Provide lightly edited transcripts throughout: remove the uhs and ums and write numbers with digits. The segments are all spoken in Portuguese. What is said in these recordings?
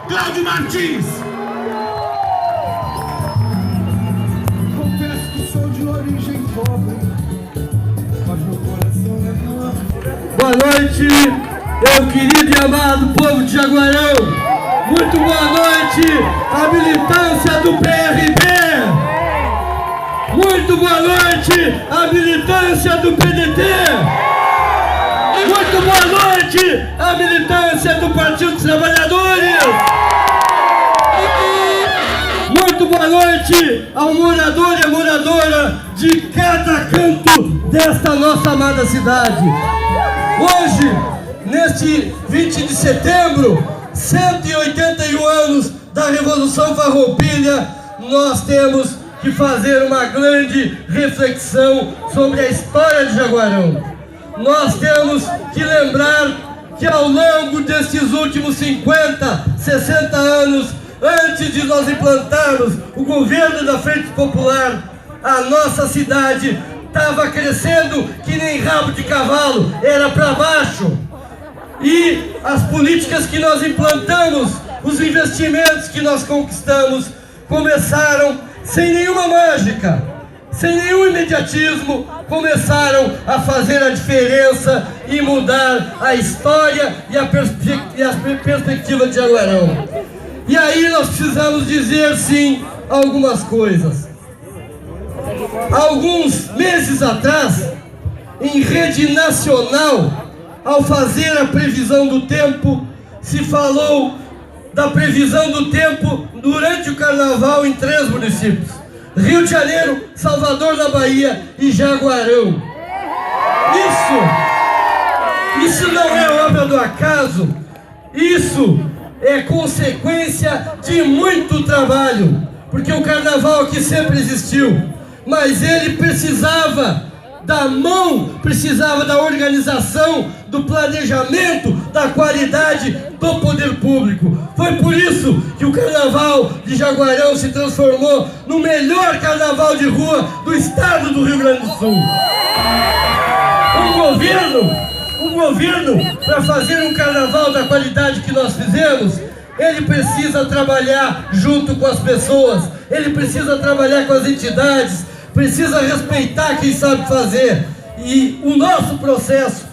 Cláudio Martins. Confesso que sou de origem pobre, mas meu coração é enorme. Boa noite, meu querido e amado povo de Jaguarão. Muito boa noite, a militância do PRB. Muito boa noite, a militância do PDT. Muito boa noite, a militância do Partido dos Trabalhadores. Muito boa noite ao morador e a moradora de cada canto desta nossa amada cidade. Hoje, neste 20 de setembro, 181 anos da Revolução Farroupilha, nós temos que fazer uma grande reflexão sobre a história de Jaguarão. Nós temos que lembrar que ao longo destes últimos 50, 60 anos, antes de nós implantarmos o governo da Frente Popular, a nossa cidade estava crescendo que nem rabo de cavalo, era para baixo. E as políticas que nós implantamos, os investimentos que nós conquistamos, começaram sem nenhuma mágica, sem nenhum imediatismo, começaram a fazer a diferença e mudar a história e a perspectiva de Jaguarão. E aí nós precisamos dizer sim a algumas coisas. Alguns meses atrás, em rede nacional, ao fazer a previsão do tempo, se falou da previsão do tempo durante o carnaval em 3 municípios: Rio de Janeiro, Salvador da Bahia e Jaguarão. Isso não é obra do acaso, isso é consequência de muito trabalho, porque o carnaval aqui sempre existiu, mas ele precisava da mão, precisava da organização, do planejamento, da qualidade do poder público. Foi por isso que o carnaval de Jaguarão se transformou no melhor carnaval de rua do estado do Rio Grande do Sul. O governo, para fazer um carnaval da qualidade que nós fizemos, ele precisa trabalhar junto com as pessoas, ele precisa trabalhar com as entidades, precisa respeitar quem sabe fazer. E o nosso processo,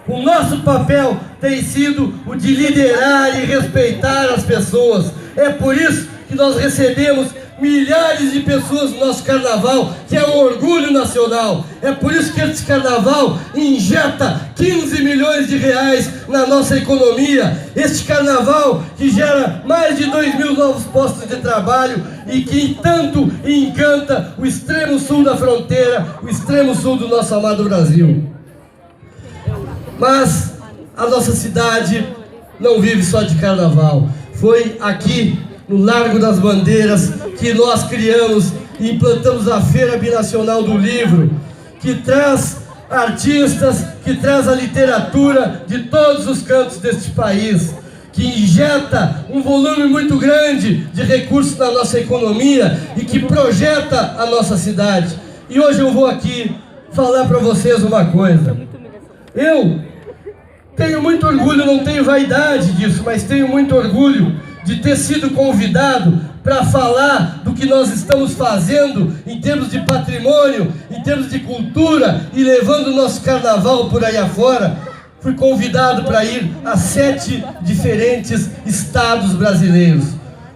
o nosso papel tem sido o de liderar e respeitar as pessoas. É por isso que nós recebemos milhares de pessoas no nosso carnaval, que é um orgulho nacional. É por isso que esse carnaval injeta 15 milhões de reais na nossa economia. Este carnaval que gera mais de 2.000 novos postos de trabalho e que tanto encanta o extremo sul da fronteira, o extremo sul do nosso amado Brasil. Mas a nossa cidade não vive só de carnaval. Foi aqui no Largo das Bandeiras que nós criamos e implantamos a Feira Binacional do Livro, que traz artistas, que traz a literatura de todos os cantos deste país, que injeta um volume muito grande de recursos na nossa economia e que projeta a nossa cidade. E hoje eu vou aqui falar para vocês uma coisa. Eu tenho muito orgulho, não tenho vaidade disso, mas tenho muito orgulho de ter sido convidado para falar do que nós estamos fazendo em termos de patrimônio, em termos de cultura e levando o nosso carnaval por aí afora. Fui convidado para ir a 7 diferentes estados brasileiros.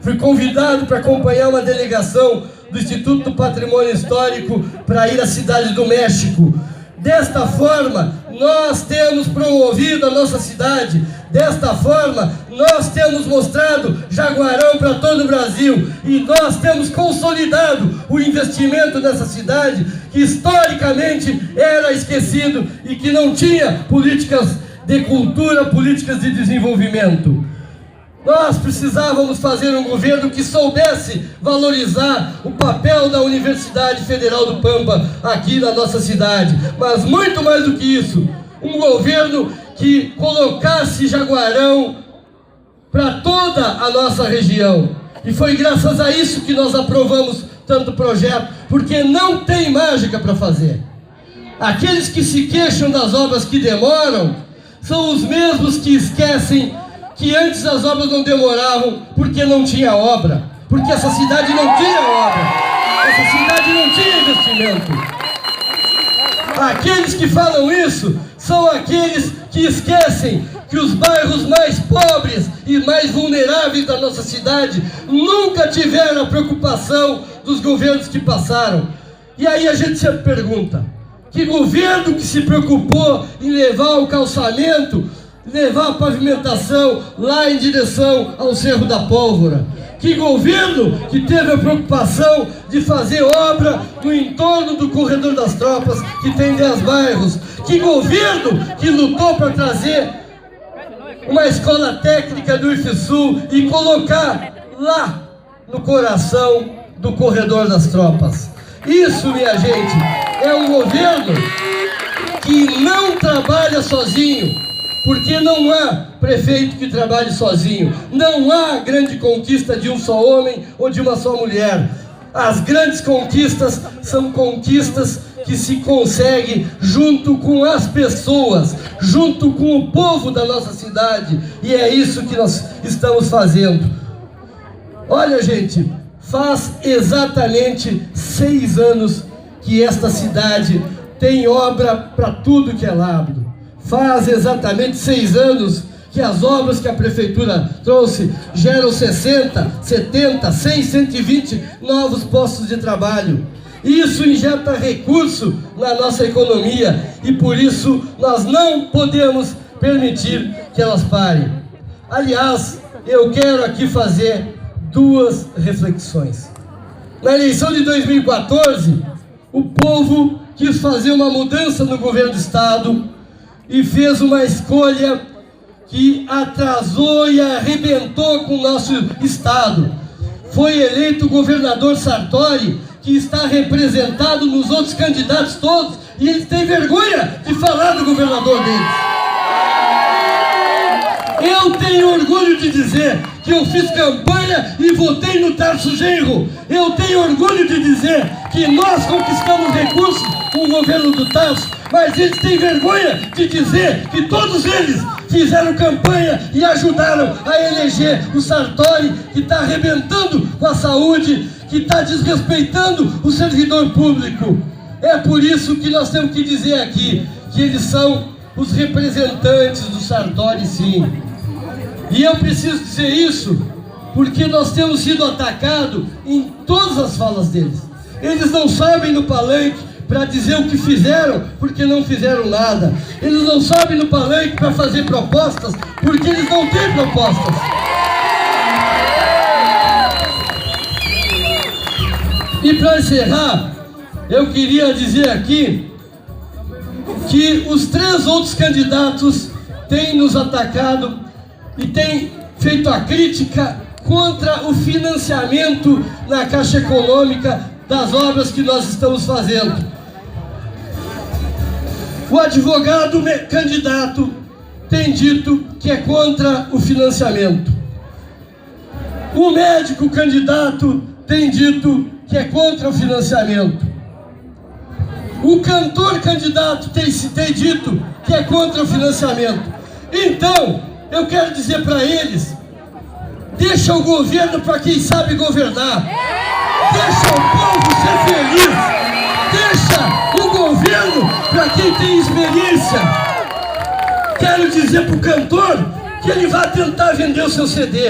Fui convidado para acompanhar uma delegação do Instituto do Patrimônio Histórico para ir à Cidade do México. Desta forma, nós temos promovido a nossa cidade. Desta forma, nós temos mostrado Jaguarão para todo o Brasil. E nós temos consolidado o investimento nessa cidade, que historicamente era esquecido e que não tinha políticas de cultura, políticas de desenvolvimento. Nós precisávamos fazer um governo que soubesse valorizar o papel da Universidade Federal do Pampa aqui na nossa cidade. Mas muito mais do que isso, um governo que colocasse Jaguarão para toda a nossa região. E foi graças a isso que nós aprovamos tanto projeto, porque não tem mágica para fazer. Aqueles que se queixam das obras que demoram são os mesmos que esquecem que antes as obras não demoravam porque não tinha obra, porque essa cidade não tinha obra, essa cidade não tinha investimento. Aqueles que falam isso são aqueles que esquecem que os bairros mais pobres e mais vulneráveis da nossa cidade nunca tiveram a preocupação dos governos que passaram. E aí a gente sempre pergunta, que governo que se preocupou em levar o calçamento, levar a pavimentação lá em direção ao Cerro da Pólvora? Que governo que teve a preocupação de fazer obra no entorno do Corredor das Tropas, que tem 10 bairros? Que governo que lutou para trazer uma escola técnica do IFSU e colocar lá no coração do Corredor das Tropas? Isso, minha gente, é um governo que não trabalha sozinho, porque não há prefeito que trabalhe sozinho, não há grande conquista de um só homem ou de uma só mulher. As grandes conquistas são conquistas que se conseguem junto com as pessoas, junto com o povo da nossa cidade, e é isso que nós estamos fazendo. Olha, gente, faz exatamente 6 anos que esta cidade tem obra para tudo que é lado. Faz exatamente 6 anos que as obras que a prefeitura trouxe geram 60, 70, 100, 120 novos postos de trabalho. Isso injeta recurso na nossa economia e por isso nós não podemos permitir que elas parem. Aliás, eu quero aqui fazer 2 reflexões. Na eleição de 2014, o povo quis fazer uma mudança no governo do estado e fez uma escolha que atrasou e arrebentou com o nosso estado. Foi eleito o governador Sartori, que está representado nos outros candidatos todos, e eles têm vergonha de falar do governador deles. Eu tenho orgulho de dizer que eu fiz campanha e votei no Tarso Genro. Eu tenho orgulho de dizer que nós conquistamos recursos com o governo do Tarso, mas eles têm vergonha de dizer que todos eles fizeram campanha e ajudaram a eleger o Sartori, que está arrebentando com a saúde, que está desrespeitando o servidor público. É por isso que nós temos que dizer aqui que eles são os representantes do Sartori, sim. E eu preciso dizer isso porque nós temos sido atacados em todas as falas deles. Eles não sabem no palanque para dizer o que fizeram, porque não fizeram nada. Eles não sabem no palanque para fazer propostas, porque eles não têm propostas. E para encerrar, eu queria dizer aqui que os 3 outros candidatos têm nos atacado e têm feito a crítica contra o financiamento na Caixa Econômica das obras que nós estamos fazendo. O advogado candidato tem dito que é contra o financiamento. O médico candidato tem dito que é contra o financiamento. O cantor candidato tem dito que é contra o financiamento. Então, eu quero dizer para eles, deixa o governo para quem sabe governar. Deixa o povo ser feliz. Deixa o governo para quem tem experiência. Quero dizer para o cantor que ele vai tentar vender o seu CD.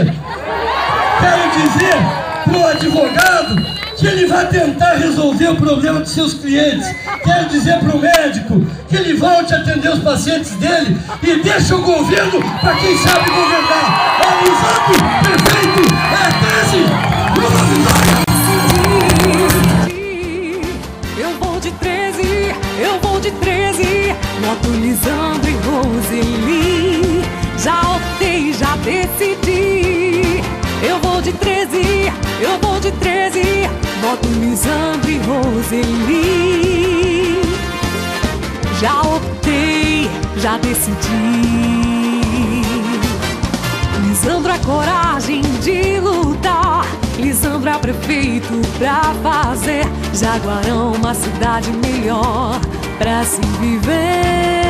Quero dizer para o advogado que ele vai tentar resolver o problema dos seus clientes. Quero dizer para o médico que ele volte a atender os pacientes dele e deixa o governo para quem sabe governar. É Lisandro, perfeito, é 13, Lula Vitória! Eu vou de 13, voto Lisandro e Roseli. Já optei, já decidi. Eu vou de 13, voto Lisandro e Roseli. Já optei, já decidi. Lisandro é coragem de lutar. Lisandro é prefeito pra fazer Jaguarão uma cidade melhor pra se viver.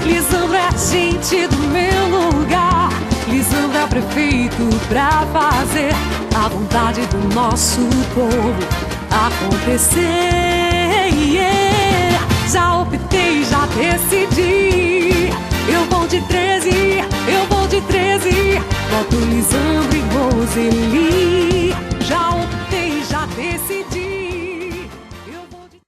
Lisandro é gente do meu lugar. Lisandro é prefeito pra fazer a vontade do nosso povo acontecer. Já optei, já decidi. Eu vou de 13, eu vou de 13. Voto Lisandro e Roseli.